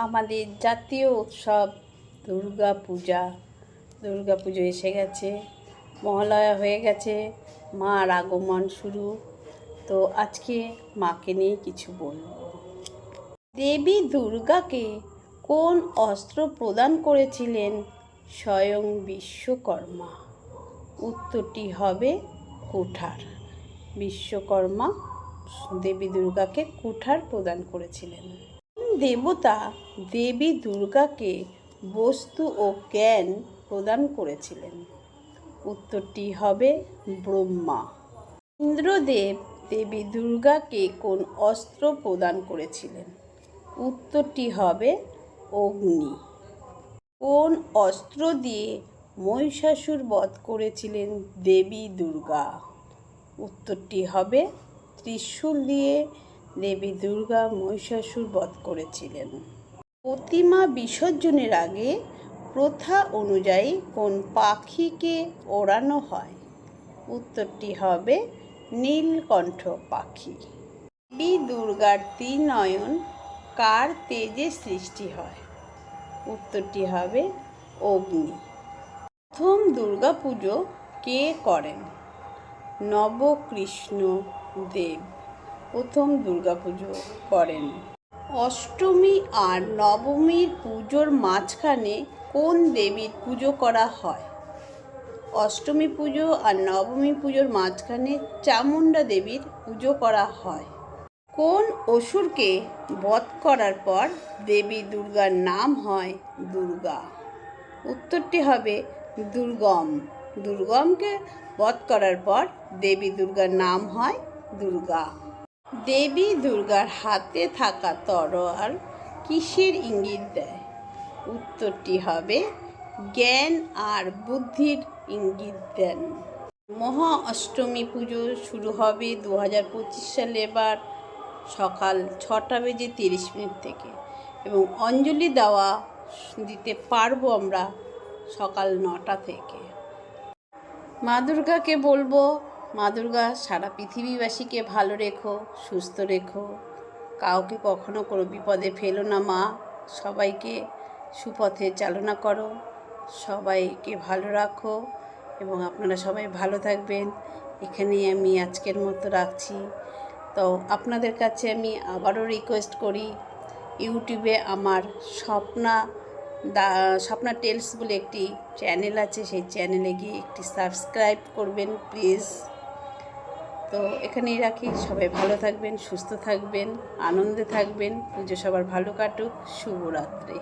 আমাদের জাতীয় উৎসব দুর্গা পুজো এসে গেছে, মহালয়া হয়ে গেছে, মার আগমন শুরু। তো আজকে মাকে নিয়ে কিছু বলবো। দেবী দুর্গাকে কোন অস্ত্র প্রদান করেছিলেন স্বয়ং বিশ্বকর্মা? উত্তরটি হবে কুঠার। বিশ্বকর্মা দেবী দুর্গাকে কুঠার প্রদান করেছিলেন। দেবতা দেবী দুর্গাকে বস্তু ও জ্ঞান প্রদান করেছিলেন? উত্তরটি হবে ব্রহ্মা। ইন্দ্রদেব দেবী দুর্গাকে কোন অস্ত্র প্রদান করেছিলেন? উত্তরটি হবে অগ্নি। কোন অস্ত্র দিয়ে মহিষাসুর বধ করেছিলেন দেবী দুর্গা? উত্তরটি হবে ত্রিশূল দিয়ে দেবী দুর্গা মহিষাসুর বধ করেছিলেন। প্রতিমা বিসর্জনের আগে প্রথা অনুযায়ী কোন পাখিকে ওড়ানো হয়? উত্তরটি হবে নীলকণ্ঠ পাখি। দেবী দুর্গার ত্রিনয়ন কার তেজে সৃষ্টি হয়? উত্তরটি হবে অগ্নি। প্রথম দুর্গাপুজো কে করেন? নবকৃষ্ণ দেব প্রথম দুর্গাপুজো করেন। অষ্টমী আর নবমীর পুজোর মাঝখানে কোন দেবীর পুজো করা হয়? অষ্টমী পুজো আর নবমী পুজোর মাঝখানে চামুণ্ডা দেবীর পুজো করা হয়। কোন অসুরকে বধ করার পর দেবী দুর্গার নাম হয় দুর্গা? উত্তরটি হবে দুর্গম। দুর্গমকে বধ করার পর দেবী দুর্গার নাম হয় দুর্গা। দেবী দুর্গার হাতে থাকা তরোয়াল কিসের ইঙ্গিত দেয়? উত্তরটি হবে জ্ঞান আর বুদ্ধির ইঙ্গিত দেন। মহা অষ্টমী পুজো শুরু হবে 2025 সালে এবার সকাল 6:30 থেকে, এবং অঞ্জলি দিতে পারবো আমরা সকাল 9টা থেকে। মা দুর্গাকে বলবো, মা দুর্গা সারা পৃথিবীবাসীকে ভালো রেখো, সুস্থ রেখো, কাউকে কখনো কোনো বিপদে ফেলো না মা। সবাইকে সুপথে চালনা করো, সবাইকে ভালো রাখো, এবং আপনারা সবাই ভালো থাকবেন। এখানেই আমি আজকের মতো রাখছি। তো আপনাদের কাছে আমি আবারও রিকোয়েস্ট করি, ইউটিউবে আমার স্বপ্না টেলস বলে একটি চ্যানেল আছে, সেই চ্যানেলে গিয়ে একটি সাবস্ক্রাইব করবেন প্লিজ। তো এখানেই রাখি, সবাই ভালো থাকবেন, সুস্থ থাকবেন, আনন্দে থাকবেন, পুজো সবার ভালো কাটুক। শুভরাত্রি।